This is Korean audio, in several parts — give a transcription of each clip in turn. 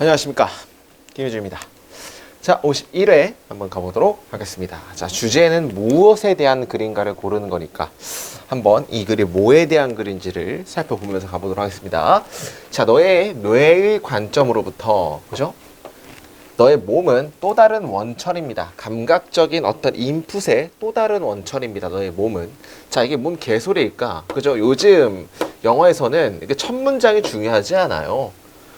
안녕하십니까, 김효주입니다. 자, 51회 한번 가보도록 하겠습니다. 자, 주제는 무엇에 대한 그림가를 고르는 거니까 한번 이 글이 뭐에 대한 글인지를 살펴보면서 가보도록 하겠습니다. 자, 너의 뇌의 관점으로부터, 그죠? 너의 몸은 또 다른 원천입니다. 감각적인 어떤 인풋의 또 다른 원천입니다. 너의 몸은. 자, 이게 뭔 개소리일까? 그죠? 요즘 영어에서는 이게 첫 문장이 중요하지 않아요.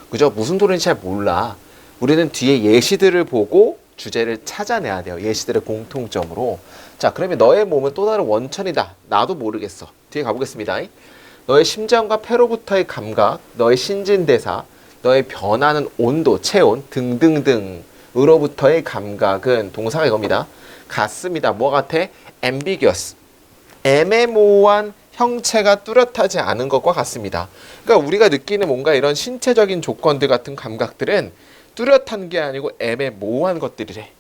그죠? 무슨 소리인지 잘 몰라. 우리는 뒤에 예시들을 보고 주제를 찾아내야 돼요. 예시들의 공통점으로. 자, 그러면 너의 몸은 또 다른 원천이다. 나도 모르겠어. 뒤에 가보겠습니다. 너의 심장과 폐로부터의 감각, 너의 신진대사, 너의 변하는 온도, 체온 등등등으로부터의 감각은 동사가 이겁니다. 같습니다. 뭐 같아? ambiguous. 애매모호한 형체가 뚜렷하지 않은 것과 같습니다. 그러니까 우리가 느끼는 뭔가 이런 신체적인 조건들 같은 감각들은 뚜렷한 게 아니고 애매모호한 것들이래.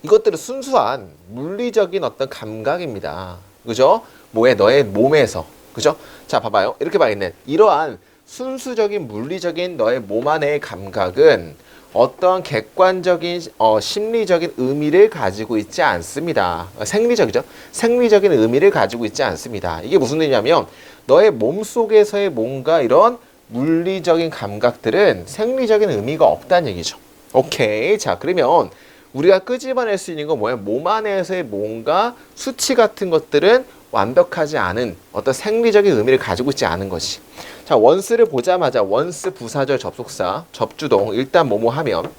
이것들은 순수한 물리적인 어떤 감각입니다. 그죠? 뭐에 너의 몸에서. 그죠? 자, 봐봐요. 이렇게 봐야겠네. 이러한 순수적인 물리적인 너의 몸 안의 감각은 어떠한 객관적인 심리적인 의미를 가지고 있지 않습니다. 생리적이죠. 생리적인 의미를 가지고 있지 않습니다. 이게 무슨 의미냐면 너의 몸 속에서의 뭔가 이런 물리적인 감각들은 생리적인 의미가 없다는 얘기죠. 오케이. 자, 그러면 우리가 끄집어낼 수 있는 건 뭐야? 몸 안에서의 뭔가 수치 같은 것들은 완벽하지 않은 어떤 생리적인 의미를 가지고 있지 않은 것이. 자, 원스를 보자마자 원스 부사절 접속사 접주동 일단 뭐뭐 하면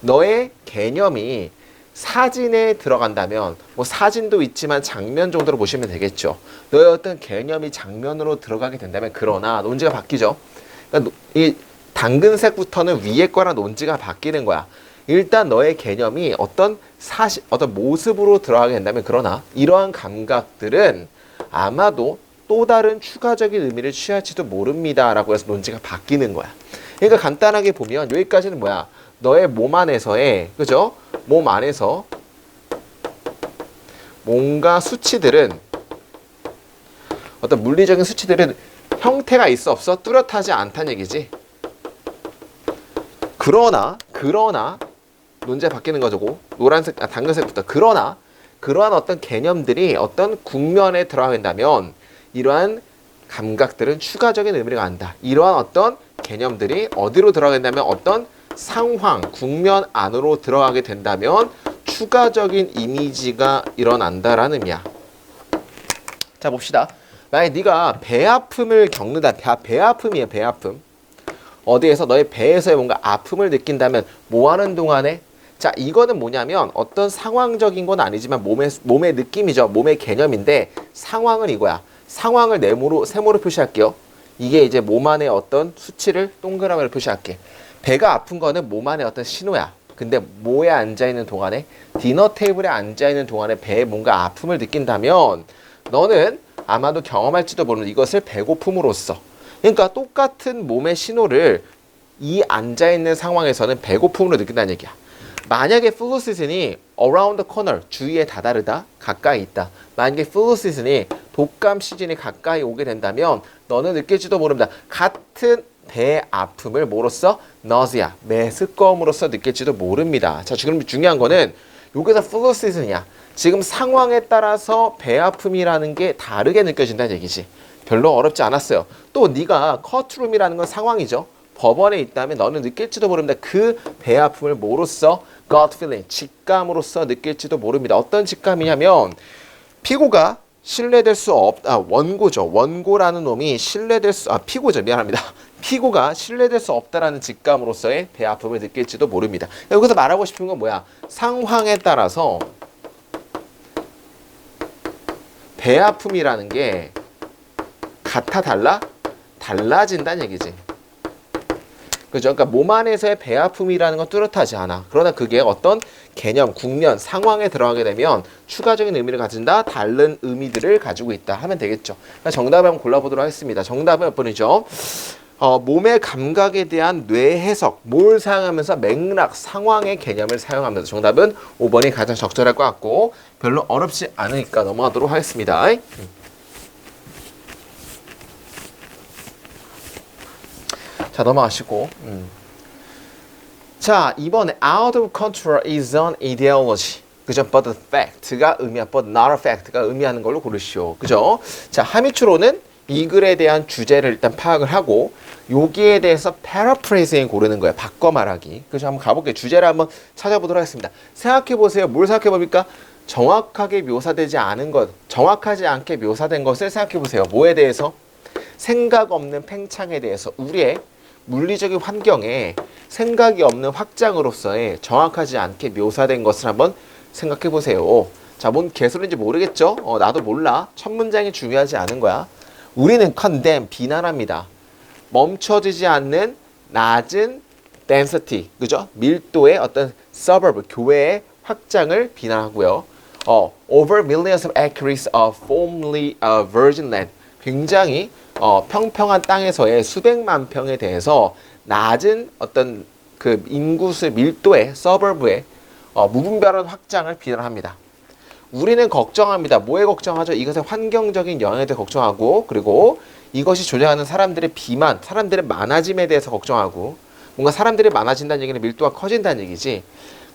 너의 개념이 사진에 들어간다면 뭐 사진도 있지만 장면 정도로 보시면 되겠죠. 너의 어떤 개념이 장면으로 들어가게 된다면 그러나 논지가 바뀌죠. 그러니까 이 당근색부터는 위에 거랑 논지가 바뀌는 거야. 일단 너의 개념이 어떤 어떤 모습으로 들어가게 된다면 그러나 이러한 감각들은 아마도 또 다른 추가적인 의미를 취할지도 모릅니다. 라고 해서 논지가 바뀌는 거야. 그러니까 간단하게 보면 여기까지는 뭐야? 너의 몸 안에서의, 그죠? 몸 안에서 뭔가 수치들은 어떤 물리적인 수치들은 형태가 있어 없어? 뚜렷하지 않다는 얘기지. 그러나 논지가 바뀌는 거죠. 노란색, 당근색부터. 그러나 그러한 어떤 개념들이 어떤 국면에 들어간다면 이러한 감각들은 추가적인 의미를 갖는다. 이러한 어떤 개념들이 어디로 들어간다면 어떤 상황, 국면 안으로 들어가게 된다면 추가적인 이미지가 일어난다라는 의미야. 자, 봅시다. 만약에 네가 배 아픔을 겪는다. 배 아픔이에요. 배 아픔. 어디에서 너의 배에서의 뭔가 아픔을 느낀다면 뭐 하는 동안에? 자, 이거는 뭐냐면 어떤 상황적인 건 아니지만 몸의 느낌이죠. 몸의 개념인데 상황은 이거야. 상황을 세모로 표시할게요. 이게 이제 몸 안에 어떤 수치를 동그라미로 표시할게. 배가 아픈 거는 몸 안에 어떤 신호야. 근데 뭐에 앉아있는 동안에? 디너 테이블에 앉아있는 동안에 배에 뭔가 아픔을 느낀다면 너는 아마도 경험할지도 모르는 이것을 배고픔으로써. 그러니까 똑같은 몸의 신호를 이 앉아있는 상황에서는 배고픔으로 느낀다는 얘기야. 만약에 플루 시즌이 around the corner, 주위에 다다르다, 가까이 있다. 만약에 플루 시즌이 독감 시즌이 가까이 오게 된다면 너는 느낄지도 모릅니다. 같은 배 아픔을 뭐로써? nausea, 메스꺼움으로써 느낄지도 모릅니다. 자, 지금 중요한 거는 여기서 플루 시즌이야. 지금 상황에 따라서 배 아픔이라는 게 다르게 느껴진다는 얘기지. 별로 어렵지 않았어요. 또 네가 커트룸이라는 건 상황이죠. 법원에 있다면 너는 느낄지도 모릅니다. 그 배 아픔을 뭐로써? gut feeling, 직감으로써 느낄지도 모릅니다. 어떤 직감이냐면 피고가 신뢰될 수 원고죠. 원고라는 놈이 피고죠. 미안합니다. 피고가 신뢰될 수 없다라는 직감으로서의 배 아픔을 느낄지도 모릅니다. 여기서 말하고 싶은 건 뭐야? 상황에 따라서 배 아픔이라는 게 같아 달라진다는 얘기지. 그죠? 그러니까 몸 안에서의 배 아픔이라는 건 뚜렷하지 않아. 그러나 그게 어떤 개념, 국면, 상황에 들어가게 되면 추가적인 의미를 가진다, 다른 의미들을 가지고 있다 하면 되겠죠. 그러니까 정답을 한번 골라보도록 하겠습니다. 정답은 몇 번이죠? 몸의 감각에 대한 뇌 해석, 뭘 사용하면서 맥락, 상황의 개념을 사용하면서 정답은 5번이 가장 적절할 것 같고 별로 어렵지 않으니까 넘어가도록 하겠습니다. 자, 넘어가시고 자, 이번에 out of control is an ideology. 그죠? But the fact가 but not a fact가 의미하는 걸로 고르시오. 그죠? 자, 하미추로는 이 글에 대한 주제를 일단 파악을 하고 여기에 대해서 paraphrasing 고르는 거예요. 바꿔 말하기. 그죠? 한번 가볼게요. 주제를 한번 찾아보도록 하겠습니다. 생각해 보세요. 뭘 생각해 봅니까? 정확하게 묘사되지 않은 것, 정확하지 않게 묘사된 것을 생각해 보세요. 뭐에 대해서? 생각 없는 팽창에 대해서 우리의 물리적인 환경에 생각이 없는 확장으로서의 정확하지 않게 묘사된 것을 한번 생각해 보세요. 자, 뭔 개소리인지 모르겠죠? 나도 몰라. 첫 문장이 중요하지 않은 거야. 우리는 condemn, 비난합니다. 멈춰지지 않는 낮은 density, 그죠? 밀도의 어떤 suburb, 교외의 확장을 비난하고요. Over millions of acres of formerly virgin land, 굉장히 평평한 땅에서의 수백만 평에 대해서 낮은 어떤 그 인구수 밀도의 서버브의 무분별한 확장을 비난합니다. 우리는 걱정합니다. 뭐에 걱정하죠? 이것의 환경적인 영향에 대해 걱정하고, 그리고 이것이 조장하는 사람들의 비만, 사람들의 많아짐에 대해서 걱정하고, 뭔가 사람들이 많아진다는 얘기는 밀도가 커진다는 얘기지.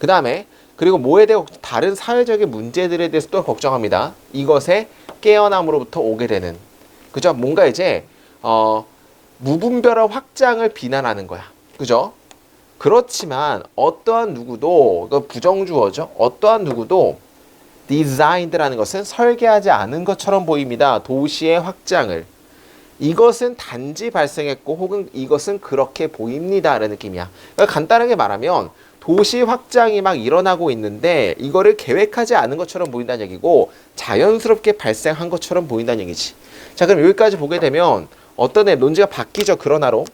그 다음에 그리고 뭐에 대해 다른 사회적인 문제들에 대해서 또 걱정합니다. 이것의 깨어남으로부터 오게 되는, 그죠? 뭔가 이제 무분별한 확장을 비난하는 거야. 그죠? 그렇지만 어떠한 누구도, 이거 부정주어죠. 어떠한 누구도 designed라는 것은 설계하지 않은 것처럼 보입니다. 도시의 확장을. 이것은 단지 발생했고 혹은 이것은 그렇게 보입니다 라는 느낌이야. 그러니까 간단하게 말하면 도시 확장이 막 일어나고 있는데 이거를 계획하지 않은 것처럼 보인다는 얘기고 자연스럽게 발생한 것처럼 보인다는 얘기지. 자, 그럼 여기까지 보게 되면 어떤 논지가 바뀌죠. 그러나로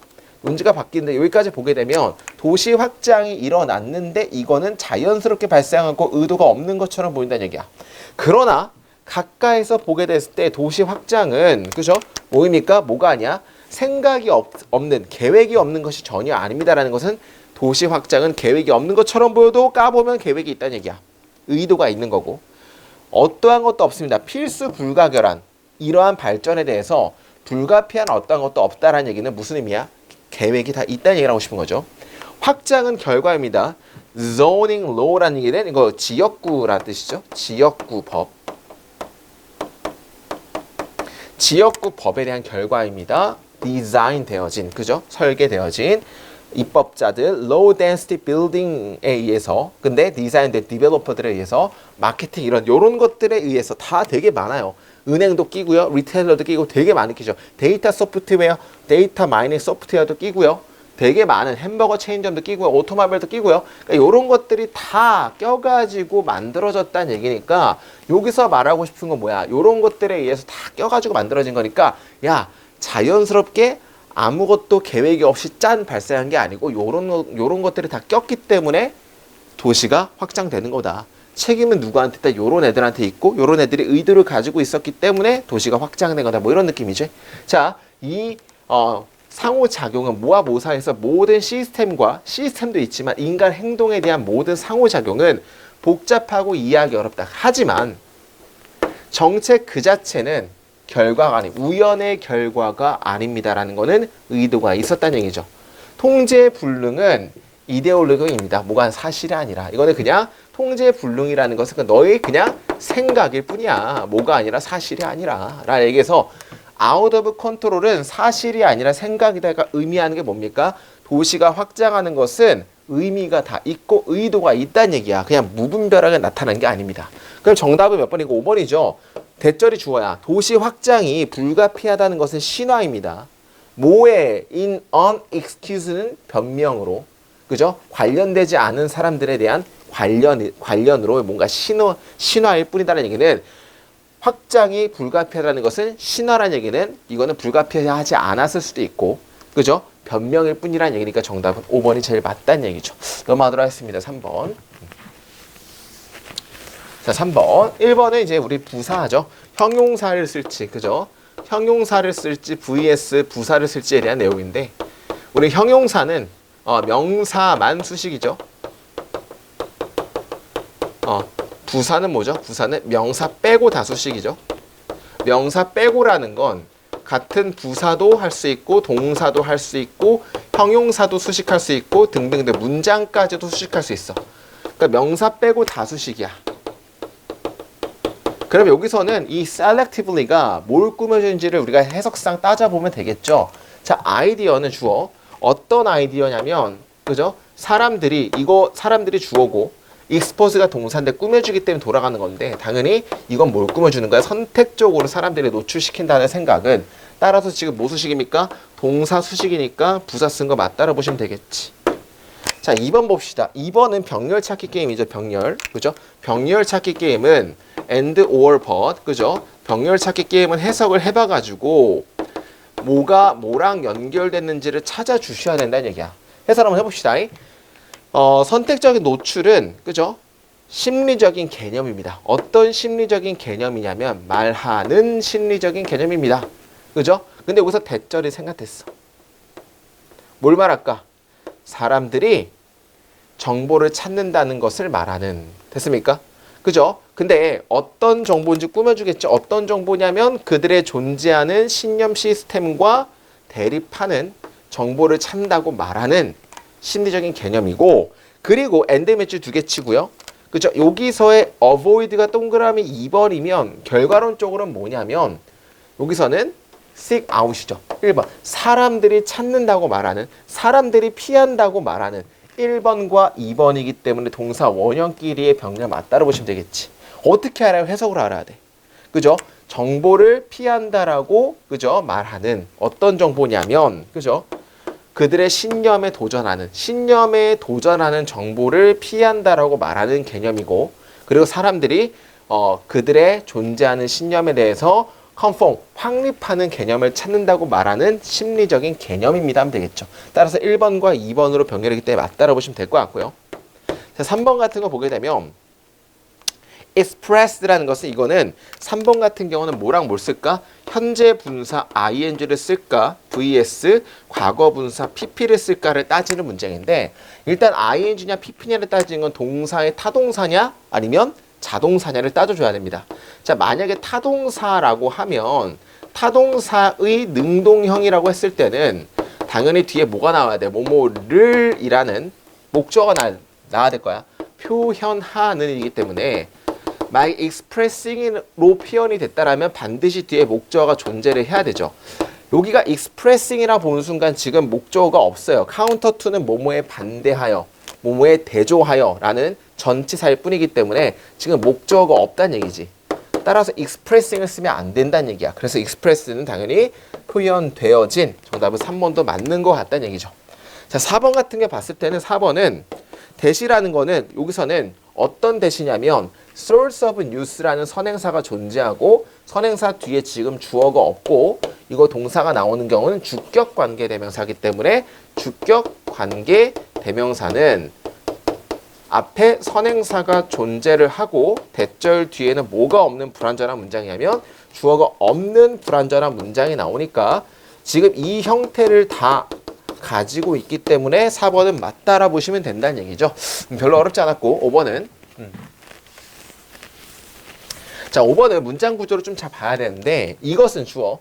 논지가 바뀌는데 여기까지 보게 되면 도시 확장이 일어났는데 이거는 자연스럽게 발생하고 의도가 없는 것처럼 보인다는 얘기야. 그러나 가까이서 보게 됐을 때 도시 확장은, 그죠? 뭐입니까? 뭐가 아니야? 생각이 없는, 계획이 없는 것이 전혀 아닙니다라는 것은 도시 확장은 계획이 없는 것처럼 보여도 까보면 계획이 있다는 얘기야. 의도가 있는 거고. 어떠한 것도 없습니다. 필수 불가결한 이러한 발전에 대해서 불가피한 어떠한 것도 없다라는 얘기는 무슨 의미야? 계획이 다 있다는 얘기를 하고 싶은 거죠. 확장은 결과입니다. zoning law라는 얘기는 이거 지역구라는 뜻이죠. 지역구 법. 지역구 법에 대한 결과입니다. 디자인 되어진, 그죠? 설계되어진 입법자들, low density building에 의해서, 근데 디자인된 디벨로퍼들에 의해서, 마케팅 요런 것들에 의해서 다 되게 많아요. 은행도 끼고요, 리테일러도 끼고 되게 많이 끼죠. 데이터 소프트웨어, 데이터 마이닝 소프트웨어도 끼고요. 되게 많은 햄버거 체인점도 끼고요, 오토모빌도 끼고요. 그러니까 이런 것들이 다 껴가지고 만들어졌다는 얘기니까 여기서 말하고 싶은 건 뭐야? 이런 것들에 의해서 다 껴가지고 만들어진 거니까 야, 자연스럽게 아무것도 계획이 없이 발생한 게 아니고 요런 것들이 다 꼈기 때문에 도시가 확장되는 거다. 책임은 누구한테 있다? 요런 애들한테 있고 요런 애들이 의도를 가지고 있었기 때문에 도시가 확장된 거다. 뭐 이런 느낌이지. 자, 이 상호작용은 모아 모사해서 모든 시스템도 있지만 인간 행동에 대한 모든 상호작용은 복잡하고 이해하기 어렵다. 하지만 정책 그 자체는 결과가 우연의 결과가 아닙니다라는 거는 의도가 있었다는 얘기죠. 통제불능은 이데올로기입니다. 뭐가 사실이 아니라. 이거는 그냥 통제불능이라는 것은 너의 그냥 생각일 뿐이야. 뭐가 아니라 사실이 아니라. 라는 얘기해서 out of control은 사실이 아니라 생각이다가 의미하는 게 뭡니까? 도시가 확장하는 것은 의미가 다 있고 의도가 있다는 얘기야. 그냥 무분별하게 나타난 게 아닙니다. 그럼 정답은 몇 번이고? 5번이죠. 대절이 주어야. 도시 확장이 불가피하다는 것은 신화입니다. 뭐에 in unexcused는 변명으로, 그죠? 관련되지 않은 사람들에 대한 관련으로 뭔가 신화일 뿐이다라는 얘기는 확장이 불가피하다는 것은 신화라는 얘기는 이거는 불가피하지 않았을 수도 있고, 그죠? 변명일 뿐이라는 얘기니까 정답은 5번이 제일 맞다는 얘기죠. 넘어가도록 하겠습니다. 3번. 자, 3번. 1번은 이제 우리 부사죠. 형용사를 쓸지, 그죠? 형용사를 쓸지 vs 부사를 쓸지에 대한 내용인데, 우리 형용사는 명사만 수식이죠. 부사는 뭐죠? 부사는 명사 빼고 다 수식이죠. 명사 빼고라는 건 같은 부사도 할 수 있고 동사도 할 수 있고 형용사도 수식할 수 있고 등등등 문장까지도 수식할 수 있어. 그러니까 명사 빼고 다 수식이야. 그럼 여기서는 이 selectively가 뭘 꾸며주는지를 우리가 해석상 따져보면 되겠죠. 자, 아이디어는 주어. 어떤 아이디어냐면, 그죠? 사람들이 주어고, expose가 동사인데 꾸며주기 때문에 돌아가는 건데, 당연히 이건 뭘 꾸며주는 거야? 선택적으로 사람들이 노출시킨다는 생각은, 따라서 지금 뭐 수식입니까? 동사 수식이니까 부사 쓴 거 맞다라 보시면 되겠지. 자, 2번 봅시다. 2번은 병렬 찾기 게임이죠, 병렬. 그죠? 병렬 찾기 게임은 and or but, 그죠? 병렬 찾기 게임은 해석을 해봐가지고 뭐가 뭐랑 연결됐는지를 찾아주셔야 된다는 얘기야. 해설 한번 해봅시다. 선택적인 노출은, 그죠? 심리적인 개념입니다. 어떤 심리적인 개념이냐면 말하는 심리적인 개념입니다. 그죠? 근데 여기서 대절이 생각했어. 뭘 말할까? 사람들이 정보를 찾는다는 것을 말하는. 됐습니까? 그죠? 근데 어떤 정보인지 꾸며주겠죠. 어떤 정보냐면 그들의 존재하는 신념 시스템과 대립하는 정보를 찾는다고 말하는 심리적인 개념이고, 그리고 and 매치 두 개 치고요. 그죠? 여기서의 avoid가 동그라미 2번이면 결과론적으로는 뭐냐면 여기서는 seek out이죠. 1번. 사람들이 찾는다고 말하는, 사람들이 피한다고 말하는 1번과 2번이기 때문에 동사 원형끼리의 병렬 맞다로 보시면 되겠지. 어떻게 알아요? 해석으로 알아야 돼. 그죠? 정보를 피한다라고, 그죠? 말하는 어떤 정보냐면, 그죠? 그들의 신념에 도전하는 정보를 피한다라고 말하는 개념이고, 그리고 사람들이 그들의 존재하는 신념에 대해서 conform, 확립하는 개념을 찾는다고 말하는 심리적인 개념입니다 하면 되겠죠. 따라서 1번과 2번으로 병렬이기 때문에 맞다라고 보시면 될 것 같고요. 자, 3번 같은 거 보게 되면 express라는 것은, 이거는 3번 같은 경우는 뭐랑 뭘 쓸까? 현재 분사 ing를 쓸까? vs 과거 분사 pp를 쓸까를 따지는 문제인데, 일단 ing냐 pp냐를 따지는 건 동사의 타동사냐 아니면 자동사냐를 따져줘야 됩니다. 자, 만약에 타동사라고 하면 타동사의 능동형이라고 했을 때는 당연히 뒤에 뭐가 나와야 돼? 뭐뭐를 이라는 목적어가 나와야 될 거야. 표현하는 이기 때문에 my expressing으로 표현이 됐다라면 반드시 뒤에 목적어가 존재를 해야 되죠. 여기가 expressing이라 보는 순간 지금 목적어가 없어요. counter to는 뭐뭐에 반대하여, 뭐뭐에 대조하여 라는 전치사일 뿐이기 때문에 지금 목적어가 없다는 얘기지. 따라서 expressing을 쓰면 안 된다는 얘기야. 그래서 express는 당연히 표현되어진, 정답은 3번도 맞는 것 같다는 얘기죠. 자, 4번 같은 게 봤을 때는 4번은 대시라는 거는 여기서는 어떤 대시냐면 source of news라는 선행사가 존재하고 선행사 뒤에 지금 주어가 없고 이거 동사가 나오는 경우는 주격 관계 대명사이기 때문에 주격 관계 대명사는 앞에 선행사가 존재를 하고 대절 뒤에는 뭐가 없는 불완전한 문장이냐면 주어가 없는 불완전한 문장이 나오니까 지금 이 형태를 다 가지고 있기 때문에 4번은 맞다라 보시면 된다는 얘기죠. 별로 어렵지 않았고 5번은 자, 5번은 문장 구조를 좀 잘 봐야 되는데 이것은 주어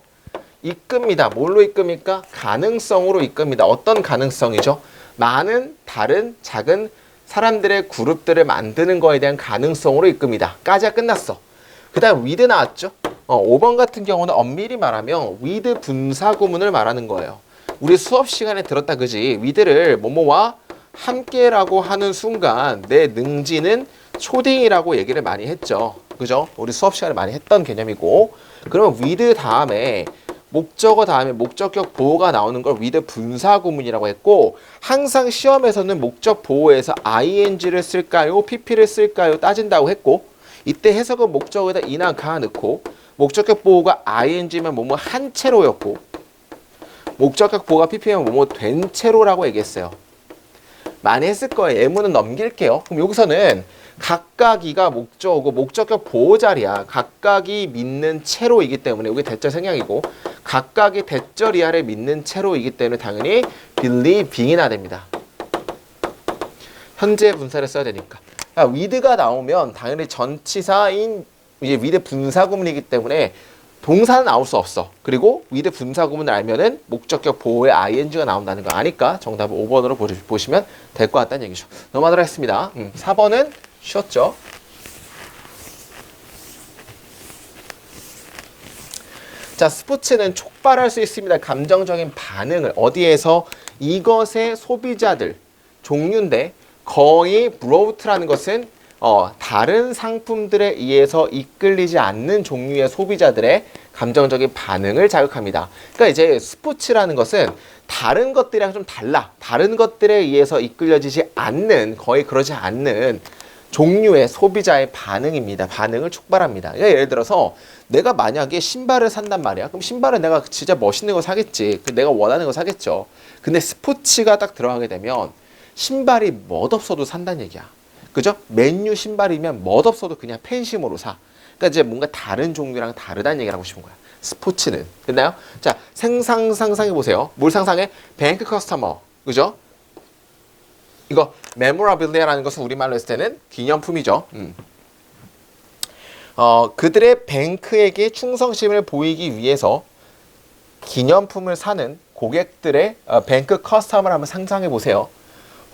이끕니다. 뭘로 이끕니까? 가능성으로 이끕니다. 어떤 가능성이죠? 많은 다른 작은 사람들의 그룹들을 만드는 거에 대한 가능성으로 이끕니다. 까지가 끝났어. 그 다음 with 나왔죠? 5번 같은 경우는 엄밀히 말하면 with 분사 구문을 말하는 거예요. 우리 수업 시간에 들었다 그지? with를 뭐뭐와 함께라고 하는 순간 내 능지는 초딩이라고 얘기를 많이 했죠. 그죠? 우리 수업 시간에 많이 했던 개념이고, 그러면 with 다음에 목적어 다음에 목적격 보호가 나오는 걸 with 분사 구문이라고 했고, 항상 시험에서는 목적 보호에서 ing를 쓸까요? pp를 쓸까요? 따진다고 했고, 이때 해석은 목적어에다 이나 가 넣고 목적격 보호가 ing면 뭐뭐 한 채로였고 목적격 보호가 pp면 뭐뭐 된 채로라고 얘기했어요. 많이 했을 거예요. 예문은 넘길게요. 그럼 여기서는 각각이가 목적어고 목적격 보호 자리야. 각각이 믿는 채로이기 때문에 이게 대절 생략이고 각각이 대절 이하를 믿는 채로이기 때문에 당연히 believing이 나야 됩니다. 현재 분사를 써야 되니까. with가 나오면 당연히 전치사인 이제 with 분사 구문이기 때문에 동사는 나올 수 없어. 그리고 with 분사 구문을 알면은 목적격 보호에 ing가 나온다는 거 아니까 정답을 5번으로 보시면 될 것 같다는 얘기죠. 넘어가도록 하겠습니다. 4번은 쉬웠죠. 자, 스포츠는 촉발할 수 있습니다. 감정적인 반응을 어디에서 이것의 소비자들 종류인데 거의 브로우트라는 것은 다른 상품들에 의해서 이끌리지 않는 종류의 소비자들의 감정적인 반응을 자극합니다. 그러니까 이제 스포츠라는 것은 다른 것들이랑 좀 달라. 다른 것들에 의해서 이끌려지지 않는, 거의 그러지 않는 종류의 소비자의 반응입니다. 반응을 촉발합니다. 그러니까 예를 들어서 내가 만약에 신발을 산단 말이야. 그럼 신발은 내가 진짜 멋있는 거 사겠지. 내가 원하는 거 사겠죠. 근데 스포츠가 딱 들어가게 되면 신발이 멋없어도 산다는 얘기야. 그죠? 맨유 신발이면 멋없어도 그냥 팬심으로 사. 그러니까 이제 뭔가 다른 종류랑 다르다는 얘기를 하고 싶은 거야. 스포츠는. 됐나요? 자, 상상해 보세요. 뭘 상상해? 뱅크 커스터머. 그죠? 이거 메모라빌리아라는 것은 우리말로 했을 때는 기념품이죠. 그들의 뱅크에게 충성심을 보이기 위해서 기념품을 사는 고객들의 뱅크 커스터머를 한번 상상해 보세요.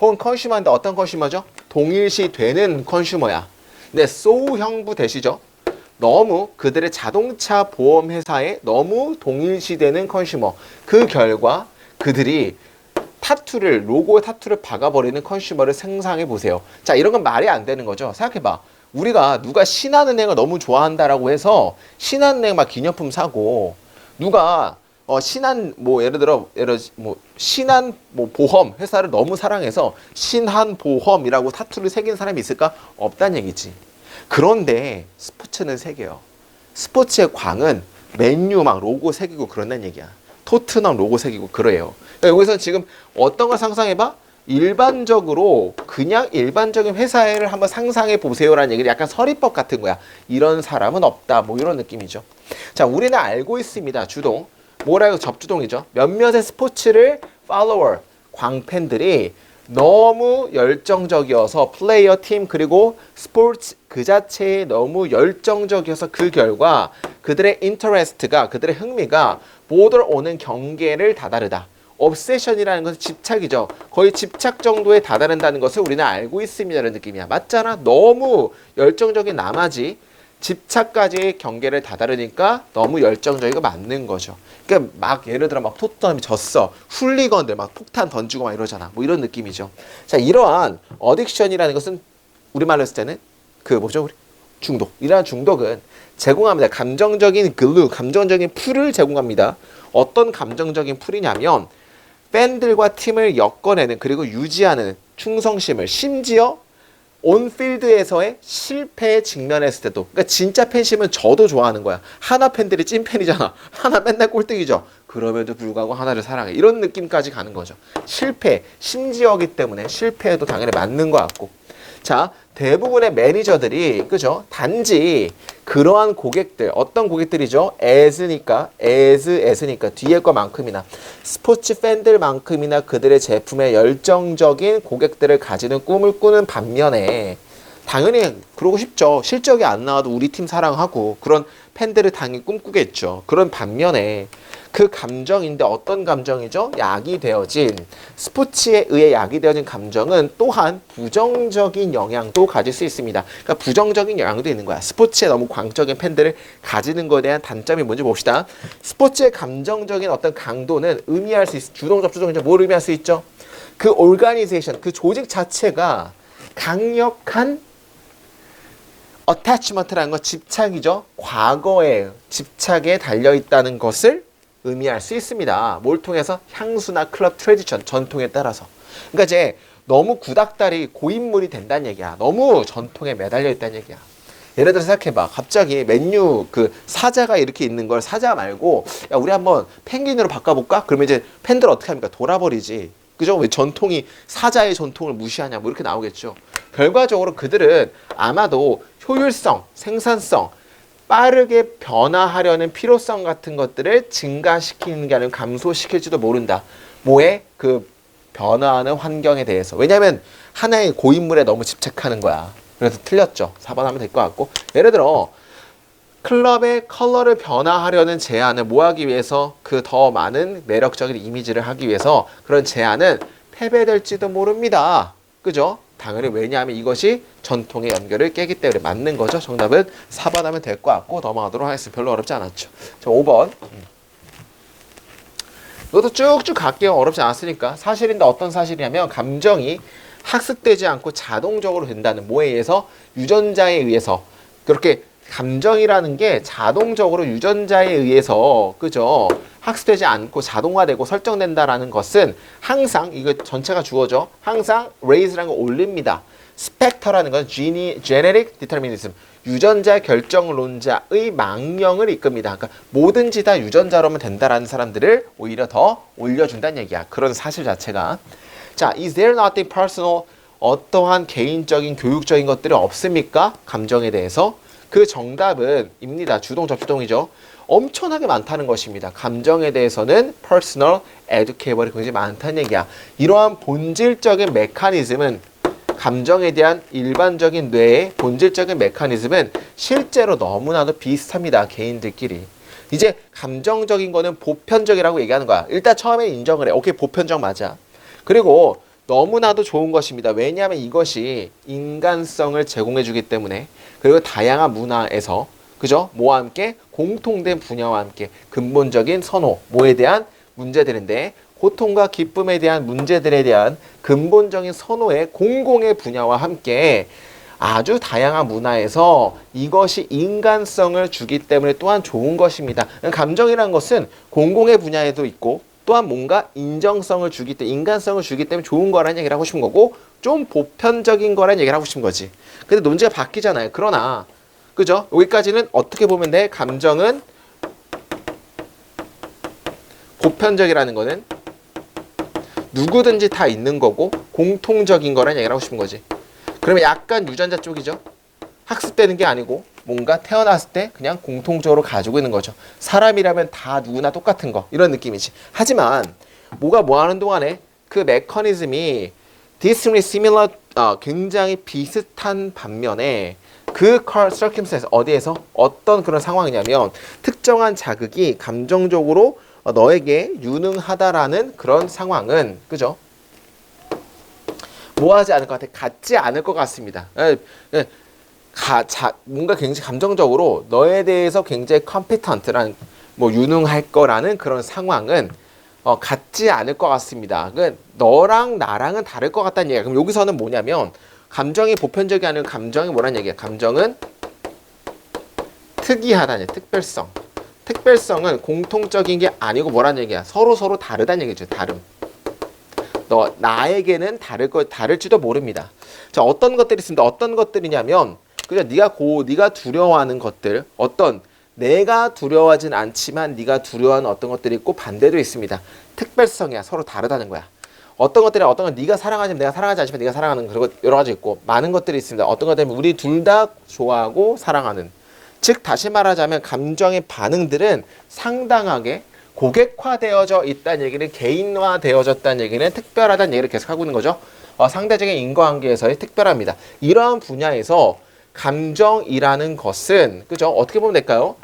혹은 컨슈머인데 어떤 컨슈머죠? 동일시 되는 컨슈머야. 근데 so 형부 대시죠. 너무 그들의 자동차 보험 회사에 너무 동일시되는 컨슈머. 그 결과 그들이 로고에 타투를 박아버리는 컨슈머를 상상해 보세요. 자, 이런 건 말이 안 되는 거죠. 생각해봐. 우리가 누가 신한은행을 너무 좋아한다라고 해서 신한은행 막 기념품 사고 누가 신한 신한 보험 회사를 너무 사랑해서 신한보험이라고 타투를 새긴 사람이 있을까? 없다는 얘기지. 그런데 스포츠는 새겨요. 스포츠의 광은 맨유 막 로고 새기고 그런다는 얘기야. 토트넘 로고 새기고 그래요. 그러니까 여기서 지금 어떤 걸 상상해봐? 일반적으로 그냥 일반적인 회사를 한번 상상해 보세요라는 얘기를 약간 서리법 같은 거야. 이런 사람은 없다. 뭐 이런 느낌이죠. 자, 우리는 알고 있습니다. 주동. 뭐라고 접주동이죠. 몇몇의 스포츠를 팔로워, 광팬들이 너무 열정적이어서 플레이어 팀 그리고 스포츠 그 자체에 너무 열정적이어서 그 결과 그들의 인터레스트가 그들의 흥미가 보더 오는 경계를 다다르다. obsession이라는 것은 집착이죠. 거의 집착 정도에 다다른다는 것을 우리는 알고 있습니다라는 느낌이야. 맞잖아. 너무 열정적인 나머지 집착까지의 경계를 다다르니까 너무 열정적이고 맞는 거죠. 그러니까 막 예를 들어 막 토트넘이 졌어. 훌리건들 막 폭탄 던지고 막 이러잖아. 뭐 이런 느낌이죠. 자, 이러한 어딕션이라는 것은 우리말로 했을 때는 우리 중독. 이러한 중독은 제공합니다. 감정적인 글루, 감정적인 풀을 제공합니다. 어떤 감정적인 풀이냐면 팬들과 팀을 엮어내는 그리고 유지하는 충성심을 심지어 온필드에서의 실패에 직면했을 때도 그러니까 진짜 팬심은 저도 좋아하는 거야. 하나 팬들이 찐팬이잖아. 하나 맨날 꼴등이죠. 그럼에도 불구하고 하나를 사랑해. 이런 느낌까지 가는 거죠. 실패, 심지어기 때문에 실패에도 당연히 맞는 것 같고. 자, 대부분의 매니저들이 그죠? 단지 그러한 고객들, 어떤 고객들이죠? as니까 뒤에 것만큼이나 스포츠 팬들만큼이나 그들의 제품에 열정적인 고객들을 가지는 꿈을 꾸는 반면에 당연히 그러고 싶죠. 실적이 안 나와도 우리 팀 사랑하고 그런 팬들을 당연히 꿈꾸겠죠. 그런 반면에 그 감정인데 어떤 감정이죠? 약이 되어진 스포츠에 의해 약이 되어진 감정은 또한 부정적인 영향도 가질 수 있습니다. 그러니까 부정적인 영향도 있는 거야. 스포츠에 너무 광적인 팬들을 가지는 것에 대한 단점이 뭔지 봅시다. 스포츠의 감정적인 어떤 강도는 의미할 수 있어. 주동 접주동이죠. 뭘 의미할 수 있죠? 그 오르가니제이션, 그 조직 자체가 강력한 어태치먼트라는 건 집착이죠. 과거의 집착에 달려있다는 것을 의미할 수 있습니다. 뭘 통해서? 향수나 클럽 트레디션, 전통에 따라서. 그러니까 이제 너무 구닥다리 고인물이 된다는 얘기야. 너무 전통에 매달려 있다는 얘기야. 예를 들어서 생각해봐. 갑자기 맨유 그 사자가 이렇게 있는 걸 사자 말고 야 우리 한번 펭귄으로 바꿔볼까? 그러면 이제 팬들 어떻게 합니까? 돌아버리지. 그죠? 왜 전통이 사자의 전통을 무시하냐 뭐 이렇게 나오겠죠. 결과적으로 그들은 아마도 효율성, 생산성, 빠르게 변화하려는 필요성 같은 것들을 증가시키는 게 아니라 감소시킬지도 모른다. 뭐에? 그 변화하는 환경에 대해서. 왜냐하면 하나의 고인물에 너무 집착하는 거야. 그래서 틀렸죠. 4번 하면 될 것 같고. 예를 들어 클럽의 컬러를 변화하려는 제안을 뭐 하기 위해서 그 더 많은 매력적인 이미지를 하기 위해서 그런 제안은 패배될지도 모릅니다. 그죠? 당연히 왜냐하면 이것이 전통의 연결을 깨기 때문에 맞는 거죠. 정답은 4번 하면 될 것 같고 넘어가도록 하겠습니다. 별로 어렵지 않았죠. 자, 5번. 이것도 쭉쭉 갈게요. 어렵지 않았으니까. 사실인데 어떤 사실이냐면 감정이 학습되지 않고 자동적으로 된다는 뭐에 의해서 유전자에 의해서 그렇게 감정이라는 게 자동적으로 유전자에 의해서 그죠? 학습되지 않고 자동화되고 설정된다라는 것은 항상 이거 전체가 주어져 항상 raise라는 걸 올립니다. 스펙터라는 건 genetic determinism 유전자 결정론자의 망령을 이끕니다. 그러니까 뭐든지 다 유전자로만 된다라는 사람들을 오히려 더 올려준다는 얘기야. 그런 사실 자체가. 자, is there nothing personal? 어떠한 개인적인 교육적인 것들이 없습니까? 감정에 대해서. 그 정답은 입니다. 주동 접수동이죠. 엄청나게 많다는 것입니다. 감정에 대해서는 personal, educable이 굉장히 많다는 얘기야. 이러한 본질적인 메커니즘은 감정에 대한 일반적인 뇌의 본질적인 메커니즘은 실제로 너무나도 비슷합니다. 개인들끼리. 이제 감정적인 거는 보편적이라고 얘기하는 거야. 일단 처음에 인정을 해. 오케이, 보편적 맞아. 그리고 너무나도 좋은 것입니다. 왜냐하면 이것이 인간성을 제공해 주기 때문에 그리고 다양한 문화에서 그죠? 뭐와 함께 공통된 분야와 함께 근본적인 선호, 뭐에 대한 문제들인데 고통과 기쁨에 대한 문제들에 대한 근본적인 선호의 공공의 분야와 함께 아주 다양한 문화에서 이것이 인간성을 주기 때문에 또한 좋은 것입니다. 감정이라는 것은 공공의 분야에도 있고 또한 뭔가 인정성을 주기 때문에 인간성을 주기 때문에 좋은 거라는 얘기를 하고 싶은 거고 좀 보편적인 거라는 얘기를 하고 싶은 거지. 근데 논지가 바뀌잖아요. 그러나 그죠? 여기까지는 어떻게 보면 돼? 감정은 보편적이라는 거는 누구든지 다 있는 거고 공통적인 거라는 얘기를 하고 싶은 거지. 그러면 약간 유전자 쪽이죠. 학습되는 게 아니고 뭔가 태어났을 때 그냥 공통적으로 가지고 있는 거죠. 사람이라면 다 누구나 똑같은 거 이런 느낌이지. 하지만 뭐가 뭐 하는 동안에 그 메커니즘이 distinctly similar 굉장히 비슷한 반면에 그 circumstance 어디에서 어떤 그런 상황이냐면 특정한 자극이 감정적으로 너에게 유능하다라는 그런 상황은 그죠? 뭐 하지 않을 것 같아? 같지 않을 것 같습니다. 뭔가 굉장히 감정적으로 너에 대해서 굉장히 competent라는 뭐 유능할 거라는 그런 상황은 같지 않을 것 같습니다. 그러니까 너랑 나랑은 다를 것 같다는 얘기야. 그럼 여기서는 뭐냐면 감정이 보편적이 아니고 감정이 뭐라는 얘기야? 감정은 특이하다는 얘기야. 특별성. 특별성은 공통적인 게 아니고 뭐라는 얘기야? 서로 다르다는 얘기죠. 다름. 나에게는 다를지도 모릅니다. 자, 어떤 것들이 있습니다. 어떤 것들이냐면 그냥 네가 두려워하는 것들, 내가 두려워하진 않지만 네가 두려워하는 어떤 것들이 있고 반대도 있습니다. 특별성이야. 서로 다르다는 거야. 어떤 건 네가 사랑하지만 내가 사랑하지 않지만 네가 사랑하는 그리고 여러 가지 있고 많은 것들이 있습니다. 어떤 것들은 우리 둘 다 좋아하고 사랑하는. 즉 다시 말하자면 감정의 반응들은 상당하게 고객화되어져 있다는 얘기는 개인화되어졌다는 얘기는 특별하다는 얘기를 계속 하고 있는 거죠. 상대적인 인과관계에서의 특별합니다. 이러한 분야에서 감정이라는 것은 그죠? 어떻게 보면 될까요?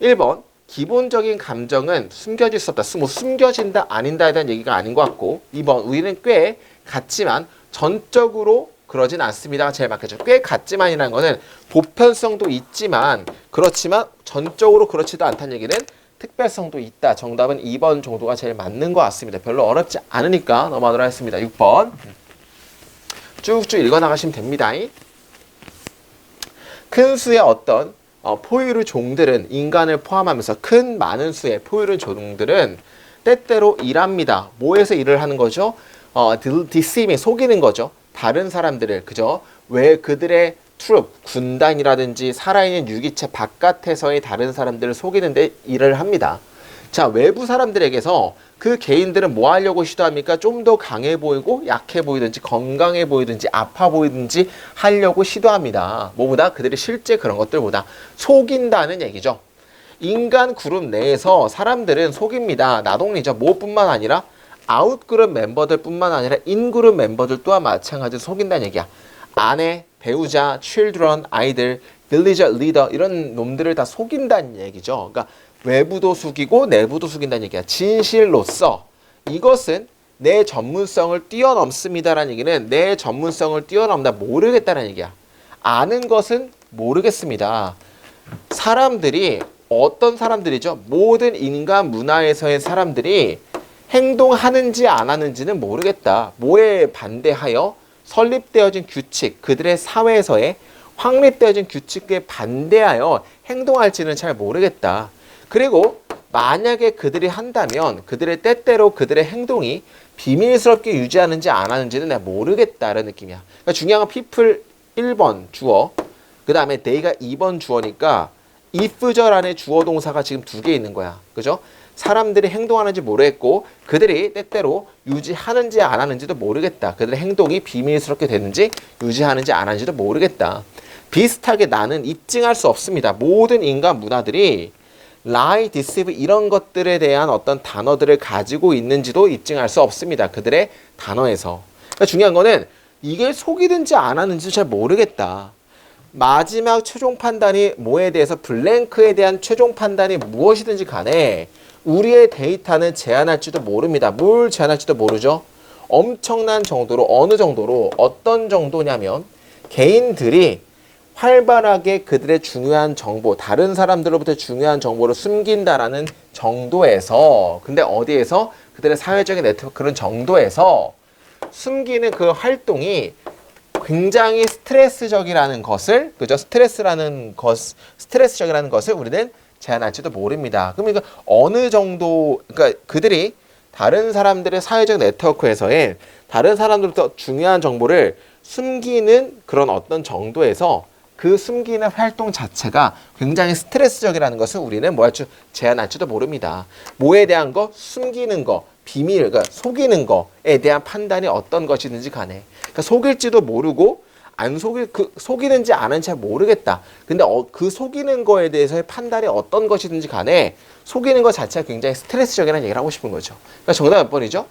1번 기본적인 감정은 숨겨질 수 없다. 뭐 숨겨진다 아닌다에 대한 얘기가 아닌 것 같고 2번 우리는 꽤 같지만 전적으로 그러진 않습니다가 제일 맞겠죠. 꽤 같지만이라는 거는 보편성도 있지만 그렇지만 전적으로 그렇지도 않다는 얘기는 특별성도 있다. 정답은 2번 정도가 제일 맞는 것 같습니다. 별로 어렵지 않으니까 넘어가도록 하겠습니다. 6번 쭉쭉 읽어나가시면 됩니다. 큰 수의 어떤 포유류 종들은 인간을 포함하면서 많은 수의 포유류 종들은 때때로 일합니다. 뭐에서 일을 하는 거죠? deceiving, 속이는 거죠. 다른 사람들을, 그죠? 왜 그들의 트룹, 군단이라든지 살아있는 유기체 바깥에서의 다른 사람들을 속이는데 일을 합니다. 자, 외부 사람들에게서 그 개인들은 뭐 하려고 시도합니까? 좀 더 강해 보이고 약해 보이든지 건강해 보이든지 아파 보이든지 하려고 시도합니다. 뭐보다 그들이 실제 그런 것들보다 속인다는 얘기죠. 인간 그룹 내에서 사람들은 속입니다. 나동리죠. 뭐뿐만 아니라 아웃그룹 멤버들 뿐만 아니라 인그룹 멤버들 또한 마찬가지로 속인다는 얘기야. 아내, 배우자, children, 아이들, villager leader 이런 놈들을 다 속인다는 얘기죠. 그러니까 외부도 속이고 내부도 속인다는 얘기야. 진실로서 이것은 내 전문성을 뛰어넘습니다라는 얘기는 내 전문성을 뛰어넘다 모르겠다는 얘기야. 아는 것은 모르겠습니다. 사람들이 어떤 사람들이죠? 모든 인간 문화에서의 사람들이 행동하는지 안 하는지는 모르겠다. 뭐에 반대하여 설립되어진 규칙, 그들의 사회에서의 확립되어진 규칙에 반대하여 행동할지는 잘 모르겠다. 그리고 만약에 그들이 한다면 그들의 때때로 그들의 행동이 비밀스럽게 유지하는지 안 하는지는 내가 모르겠다라는 느낌이야. 그러니까 중요한 건 people 1번 주어, 그 다음에 they가 2번 주어니까 if절 안에 주어 동사가 지금 2개 있는 거야. 그죠? 사람들이 행동하는지 모르겠고 그들이 때때로 유지하는지 안 하는지도 모르겠다. 그들의 행동이 비밀스럽게 되는지 유지하는지 안 하는지도 모르겠다. 비슷하게 나는 입증할 수 없습니다. 모든 인간 문화들이 lie, deceive 이런 것들에 대한 어떤 단어들을 가지고 있는지도 입증할 수 없습니다. 그들의 단어에서. 그러니까 중요한 거는 이게 속이든지 안 하는지 잘 모르겠다. 마지막 최종 판단이 뭐에 대해서 블랭크에 대한 최종 판단이 무엇이든지 간에 우리의 데이터는 제한할지도 모릅니다. 뭘 제한할지도 모르죠. 엄청난 정도로 어느 정도로 어떤 정도냐면 개인들이 활발하게 그들의 중요한 정보, 다른 사람들로부터 중요한 정보를 숨긴다라는 정도에서 근데 어디에서 그들의 사회적인 네트워크 그런 정도에서 숨기는 그 활동이 굉장히 스트레스적이라는 것을 그죠? 스트레스적이라는 것을 우리는 제한할지도 모릅니다. 그럼 이거 어느 정도 그러니까 그들이 다른 사람들의 사회적 네트워크에서의 다른 사람들부터 중요한 정보를 숨기는 그런 어떤 정도에서 그 숨기는 활동 자체가 굉장히 스트레스적이라는 것을 우리는 제한할지도 모릅니다. 뭐에 대한 거? 숨기는 거, 비밀, 그러니까 속이는 거에 대한 판단이 어떤 것이든지 간에 그러니까 속일지도 모르고 속이는지 안 하는지 잘 모르겠다. 근데 그 속이는 거에 대해서의 판단이 어떤 것이든지 간에 속이는 것 자체가 굉장히 스트레스적이라는 얘기를 하고 싶은 거죠. 그러니까 정답 몇 번이죠?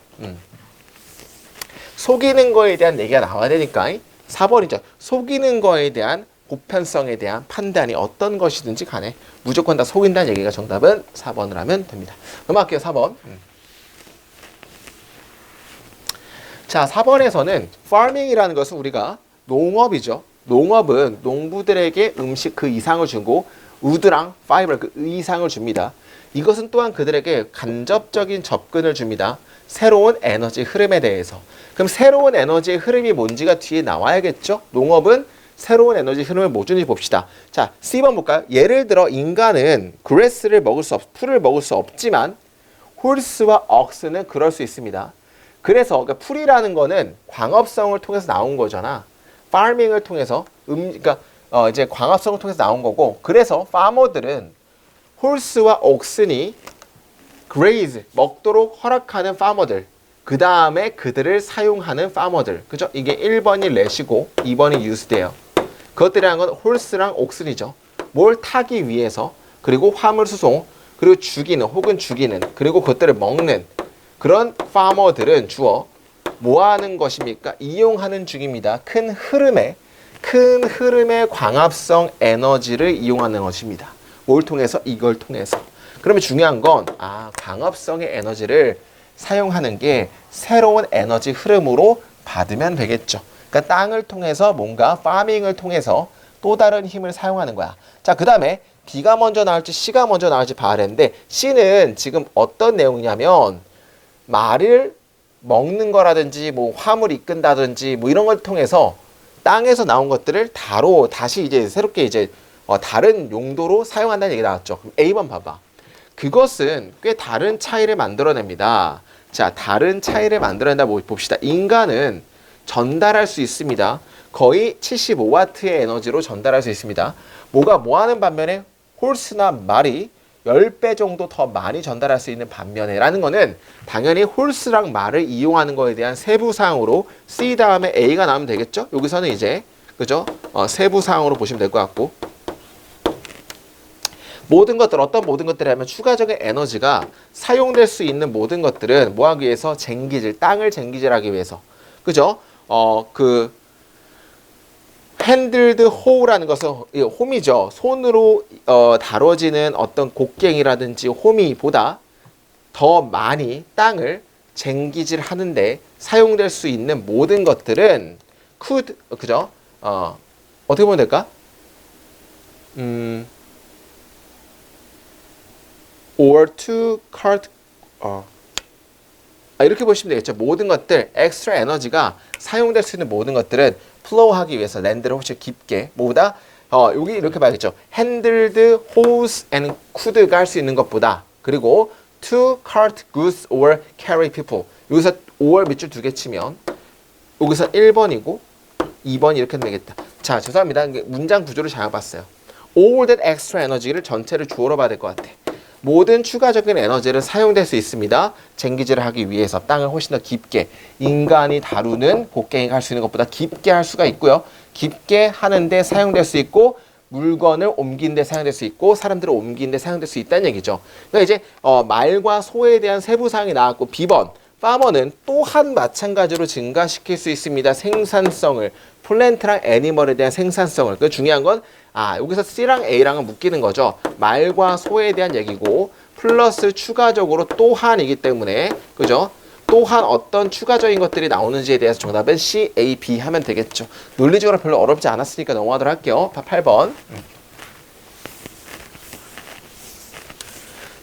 속이는 거에 대한 얘기가 나와야 되니까 4번이죠. 속이는 거에 대한 보편성에 대한 판단이 어떤 것이든지 간에 무조건 다 속인다는 얘기가 정답은 4번을 하면 됩니다. 넘어갈게요. 4번. 자, 4번에서는 farming이라는 것은 우리가 농업이죠. 농업은 농부들에게 음식 그 이상을 주고 우드랑 파이버 그 이상을 줍니다. 이것은 또한 그들에게 간접적인 접근을 줍니다. 새로운 에너지 흐름에 대해서. 그럼 새로운 에너지의 흐름이 뭔지가 뒤에 나와야겠죠? 농업은 새로운 에너지 흐름을 뭐 주는지 봅시다. 자, C번 볼까요? 예를 들어 인간은 풀을 먹을 수 없지만 홀스와 억스는 그럴 수 있습니다. 그래서 그러니까 풀이라는 거는 광합성을 통해서 나온 거잖아. 파밍을 통해서 그러니까 이제 광합성을 통해서 나온 거고 그래서 파머들은 홀스와 옥슨이 graze 먹도록 허락하는 파머들 그 다음에 그들을 사용하는 파머들 그죠? 이게 1번이 let이고 2번이 used예요. 그것들이란 건 홀스랑 옥슨이죠. 뭘 타기 위해서 그리고 화물 수송 그리고 죽이는 그리고 그것들을 먹는 그런 파머들은 주어 뭐 하는 것입니까? 이용하는 중입니다. 큰 흐름의 광합성 에너지를 이용하는 것입니다. 뭘 통해서? 이걸 통해서. 그러면 중요한 건 광합성의 에너지를 사용하는 게 새로운 에너지 흐름으로 받으면 되겠죠. 그러니까 땅을 통해서 뭔가 파밍을 통해서 또 다른 힘을 사용하는 거야. 자, 그 다음에 B가 먼저 나올지 C가 먼저 나올지 봐야 되는데 C는 지금 어떤 내용이냐면 말을 먹는 거라든지 뭐 화물 이끈다든지 뭐 이런 걸 통해서 땅에서 나온 것들을 다시 이제 새롭게 이제 다른 용도로 사용한다는 얘기 나왔죠. 그럼 A번 봐봐. 그것은 꽤 다른 차이를 만들어냅니다. 자, 다른 차이를 만들어낸다 봅시다. 인간은 전달할 수 있습니다. 거의 75W의 에너지로 전달할 수 있습니다. 뭐 하는 반면에 홀스나 말이 10배 정도 더 많이 전달할 수 있는 반면에 라는 거는 당연히 홀스랑 말을 이용하는 거에 대한 세부사항으로 C 다음에 A가 나오면 되겠죠? 여기서는 이제 그죠? 세부사항으로 보시면 될 것 같고 어떤 모든 것들이라면 추가적인 에너지가 사용될 수 있는 모든 것들은 뭐 하기 위해서? 땅을 쟁기질하기 위해서. 그죠? handled whole라는 것은 홈이죠. 손으로 다뤄지는 어떤 곡괭이라든지 호미보다 더 많이 땅을 쟁기질 하는데 사용될 수 있는 모든 것들은 could, 그죠? 어떻게 보면 될까? or to cart, 이렇게 보시면 되겠죠. 모든 것들, 엑스트라 에너지가 사용될 수 있는 모든 것들은 플로우하기 위해서 랜드를 훨씬 깊게 뭐보다 여기 이렇게 봐야겠죠. handled, hose and could가 할 수 있는 것보다 그리고 to cart goods or carry people 여기서 or 밑줄 두 개 치면 여기서 1번이고 2번 이렇게 되겠다. 자, 죄송합니다. 문장 구조를 잘못 봤어요. all that extra energy를 전체를 주어로 봐야 될 것 같아. 모든 추가적인 에너지를 사용될 수 있습니다. 쟁기질을 하기 위해서 땅을 훨씬 더 깊게 인간이 다루는 곡괭이가 할 수 있는 것보다 깊게 할 수가 있고요. 깊게 하는데 사용될 수 있고 물건을 옮긴 데 사용될 수 있고 사람들을 옮긴 데 사용될 수 있다는 얘기죠. 그러니까 이제 말과 소에 대한 세부사항이 나왔고 B번 파머는 또한 마찬가지로 증가시킬 수 있습니다. 생산성을 플랜트랑 애니멀에 대한 생산성을. 그 중요한 건 여기서 C랑 A랑은 묶이는 거죠. 말과 소에 대한 얘기고 플러스 추가적으로 또한이기 때문에 그죠? 또한 어떤 추가적인 것들이 나오는지에 대해서 정답은 C, A, B 하면 되겠죠. 논리적으로 별로 어렵지 않았으니까 넘어가도록 할게요. 8번.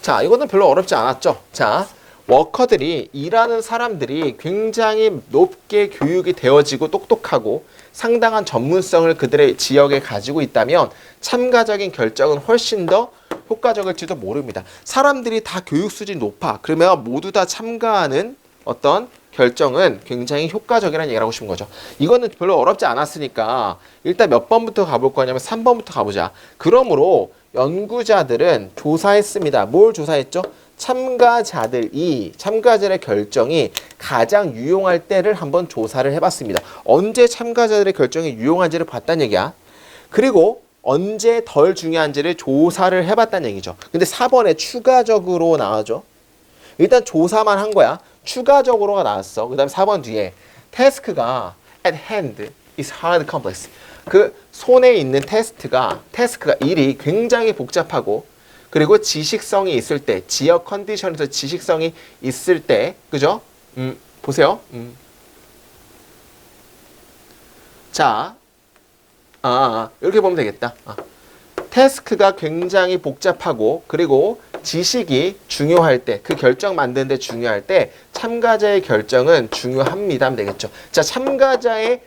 자, 이거는 별로 어렵지 않았죠. 자, 워커들이 일하는 사람들이 굉장히 높게 교육이 되어지고 똑똑하고 상당한 전문성을 그들의 지역에 가지고 있다면 참가적인 결정은 훨씬 더 효과적일지도 모릅니다. 사람들이 다 교육 수준이 높아. 그러면 모두 다 참가하는 어떤 결정은 굉장히 효과적이라는 얘기를 하고 싶은 거죠. 이거는 별로 어렵지 않았으니까 일단 몇 번부터 가볼 거냐면 3번부터 가보자. 그러므로 연구자들은 조사했습니다. 뭘 조사했죠? 참가자들의 결정이 가장 유용할 때를 한번 조사를 해봤습니다. 언제 참가자들의 결정이 유용한지를 봤다는 얘기야. 그리고 언제 덜 중요한지를 조사를 해봤다는 얘기죠. 근데 4번에 추가적으로 나와죠. 일단 조사만 한 거야. 추가적으로가 나왔어. 그 다음에 4번 뒤에 태스크가 at hand is hard complex. 그 손에 있는 태스크가 일이 굉장히 복잡하고 그리고 지식성이 있을 때, 지역 컨디션에서 지식성이 있을 때, 그죠? 보세요. 자, 이렇게 보면 되겠다. 태스크가 굉장히 복잡하고, 그리고 지식이 중요할 때, 그 결정 만드는데 중요할 때, 참가자의 결정은 중요합니다. 하면 되겠죠. 자, 참가적인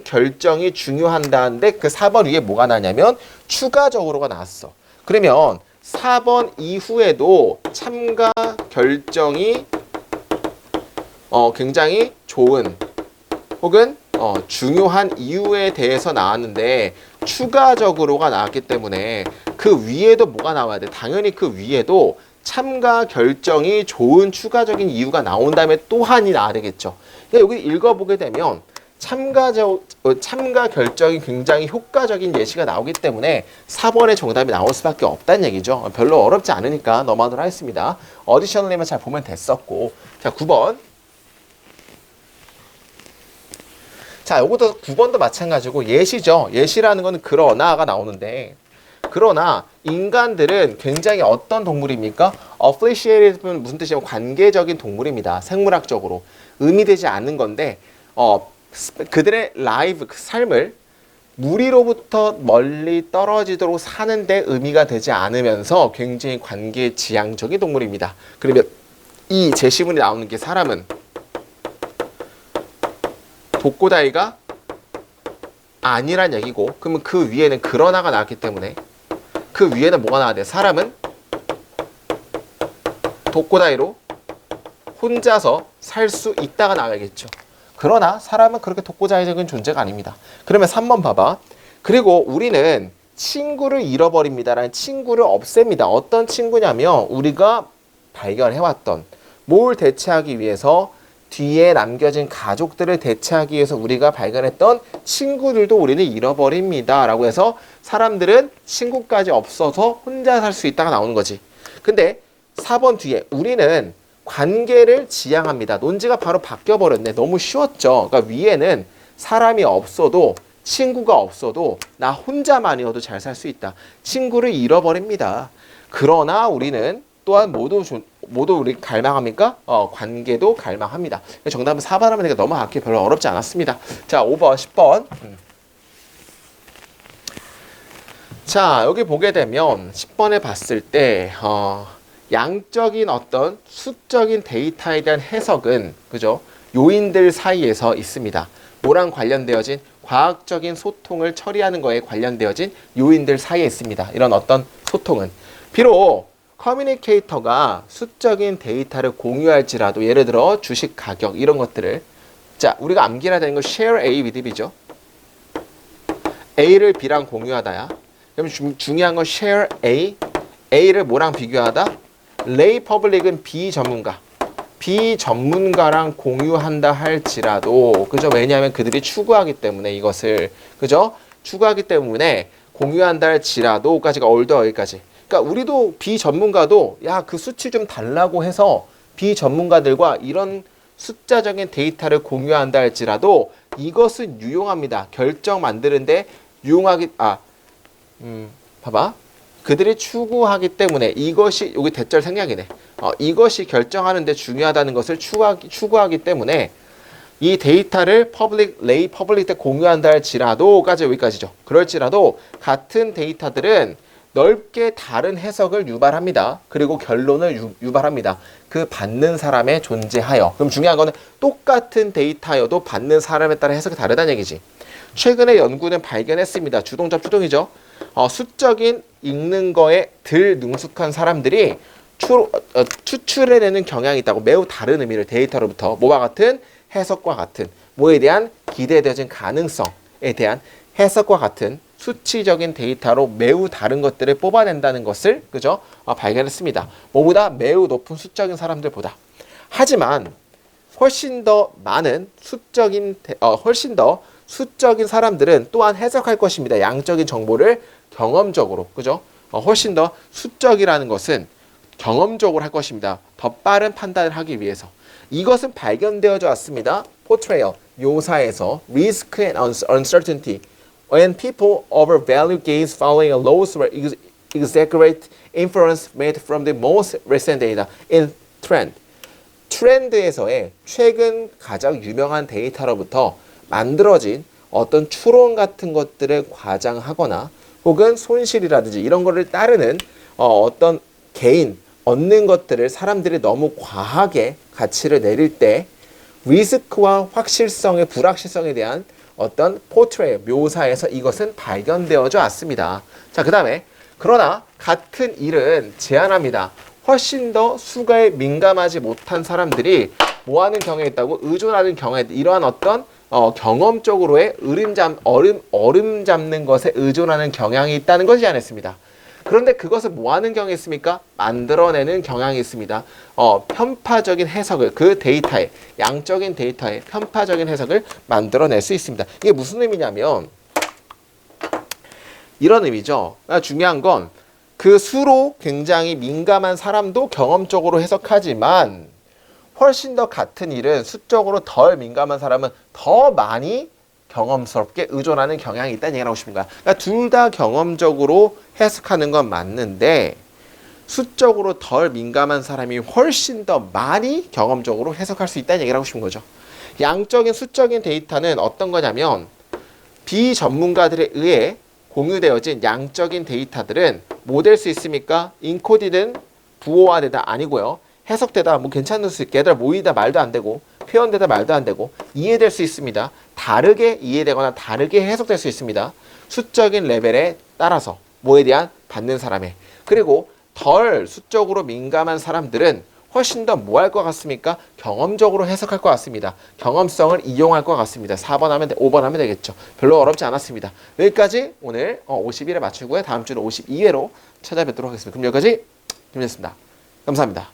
결정이 중요한다는데, 그 4번 위에 뭐가 나냐면, 추가적으로가 나왔어. 그러면 4번 이후에도 참가 결정이 굉장히 좋은 혹은 중요한 이유에 대해서 나왔는데 추가적으로가 나왔기 때문에 그 위에도 뭐가 나와야 돼? 당연히 그 위에도 참가 결정이 좋은 추가적인 이유가 나온 다음에 또한이 나와야 되겠죠. 그러니까 여기 읽어보게 되면 참가 결정이 굉장히 효과적인 예시가 나오기 때문에 4번의 정답이 나올 수밖에 없다는 얘기죠. 별로 어렵지 않으니까 넘어가도록 하겠습니다. 어디셔널리만 잘 보면 됐었고. 자, 9번. 자, 요것도 9번도 마찬가지고 예시죠. 예시라는 거는 그러나가 나오는데 그러나 인간들은 굉장히 어떤 동물입니까? Affiliated는 무슨 뜻이냐면 관계적인 동물입니다. 생물학적으로. 의미되지 않는 건데 그들의 라이브, 삶을 무리로부터 멀리 떨어지도록 사는데 의미가 되지 않으면서 굉장히 관계지향적인 동물입니다. 그러면 이 제시문이 나오는 게 사람은 독고다이가 아니란 얘기고 그러면 그 위에는 그러나가 나왔기 때문에 그 위에는 뭐가 나와야 돼? 사람은 독고다이로 혼자서 살 수 있다가 나와야겠죠. 그러나 사람은 그렇게 독고자의적인 존재가 아닙니다. 그러면 3번 봐봐. 그리고 우리는 친구를 잃어버립니다. 라는 친구를 없앱니다. 어떤 친구냐면 우리가 발견해왔던 뭘 대체하기 위해서 뒤에 남겨진 가족들을 대체하기 위해서 우리가 발견했던 친구들도 우리는 잃어버립니다. 라고 해서 사람들은 친구까지 없어서 혼자 살 수 있다가 나오는 거지. 근데 4번 뒤에 우리는 관계를 지향합니다. 논지가 바로 바뀌어버렸네. 너무 쉬웠죠. 그러니까 위에는 사람이 없어도 친구가 없어도 나 혼자만이어도 잘 살 수 있다. 친구를 잃어버립니다. 그러나 우리는 또한 모두 우리 갈망합니까? 관계도 갈망합니다. 정답은 4번 하면 되니까 넘어가기 별로 어렵지 않았습니다. 자, 5번, 10번. 자, 여기 보게 되면 10번에 봤을 때 양적인 어떤 수적인 데이터에 대한 해석은 그죠? 요인들 사이에서 있습니다. 뭐랑 관련되어진 과학적인 소통을 처리하는 거에 관련되어진 요인들 사이에 있습니다. 이런 어떤 소통은 비록 커뮤니케이터가 수적인 데이터를 공유할지라도 예를 들어 주식 가격 이런 것들을 자 우리가 암기해야 되는 건 share A with B죠. A를 B랑 공유하다야. 그럼 중요한 건 share A, A를 뭐랑 비교하다? lay public은 비전문가. 비전문가랑 공유한다 할지라도 그죠? 왜냐하면 그들이 추구하기 때문에 이것을 그죠? 추구하기 때문에 공유한다 할지라도까지가 올더 여기까지. 그러니까 우리도 비전문가도 야, 그 수치 좀 달라고 해서 비전문가들과 이런 숫자적인 데이터를 공유한다 할지라도 이것은 유용합니다. 결정 만드는데 유용하기 봐봐. 그들이 추구하기 때문에 이것이 여기 대절 생략이네. 이것이 결정하는 데 중요하다는 것을 추구하기 때문에 이 데이터를 lay public 때 공유한다 할지라도까지 여기까지죠. 그럴지라도 같은 데이터들은 넓게 다른 해석을 유발합니다. 그리고 결론을 유발합니다. 그 받는 사람의 존재하여. 그럼 중요한 거는 똑같은 데이터여도 받는 사람에 따라 해석이 다르다는 얘기지. 최근에 연구는 발견했습니다. 주동적 추동이죠. 수적인 읽는 거에 덜 능숙한 사람들이 추출해내는 경향이 있다고. 매우 다른 의미를 데이터로부터 뭐와 같은 해석과 같은 뭐에 대한 기대되어진 가능성에 대한 해석과 같은 수치적인 데이터로 매우 다른 것들을 뽑아낸다는 것을 그죠? 발견했습니다. 뭐보다 매우 높은 수적인 사람들보다. 하지만 훨씬 더 수적인 사람들은 또한 해석할 것입니다. 양적인 정보를 경험적으로 그죠? 훨씬 더 수적이라는 것은 경험적으로 할 것입니다. 더 빠른 판단을 하기 위해서. 이것은 발견되어져 왔습니다. portrayal, 묘사에서 risk and uncertainty. When people overvalue gains following a loss or exaggerate inference made from the most recent data in trend. 트렌드에서의 최근 가장 유명한 데이터로부터 만들어진 어떤 추론 같은 것들을 과장하거나 혹은 손실이라든지 이런 거를 따르는 어떤 개인 얻는 것들을 사람들이 너무 과하게 가치를 내릴 때 리스크와 확실성의 불확실성에 대한 어떤 포트레이 묘사에서 이것은 발견되어져 왔습니다. 자, 그 다음에 그러나 같은 일은 제한합니다. 훨씬 더 수가에 민감하지 못한 사람들이 뭐 하는 경우에 있다고? 의존하는 경우에 이러한 어떤 경험적으로의 얼음 잡는 것에 의존하는 경향이 있다는 것이지 않았습니다. 그런데 그것을 뭐 하는 경향이 있습니까? 만들어내는 경향이 있습니다. 편파적인 해석을 그 데이터에 양적인 데이터에 편파적인 해석을 만들어낼 수 있습니다. 이게 무슨 의미냐면 이런 의미죠. 중요한 건 그 수로 굉장히 민감한 사람도 경험적으로 해석하지만 훨씬 더 같은 일은 수적으로 덜 민감한 사람은 더 많이 경험스럽게 의존하는 경향이 있다는 얘기를 하고 싶은 거야. 그러니까 둘 다 경험적으로 해석하는 건 맞는데 수적으로 덜 민감한 사람이 훨씬 더 많이 경험적으로 해석할 수 있다는 얘기를 하고 싶은 거죠. 양적인 수적인 데이터는 어떤 거냐면 비전문가들에 의해 공유되어진 양적인 데이터들은 뭐 될 수 있습니까? 인코디는 부호화되다 아니고요. 해석되다 뭐 괜찮을 수 있게 얘들아 모이다 말도 안 되고 표현되다 말도 안 되고 이해될 수 있습니다. 다르게 이해되거나 다르게 해석될 수 있습니다. 수적인 레벨에 따라서 뭐에 대한 받는 사람의. 그리고 덜 수적으로 민감한 사람들은 훨씬 더 뭐 할 것 같습니까? 경험적으로 해석할 것 같습니다. 경험성을 이용할 것 같습니다. 4번 하면 5번 하면 되겠죠. 별로 어렵지 않았습니다. 여기까지 오늘 51회 맞추고요. 다음 주는 52회로 찾아뵙도록 하겠습니다. 그럼 여기까지 김현수입니다. 감사합니다.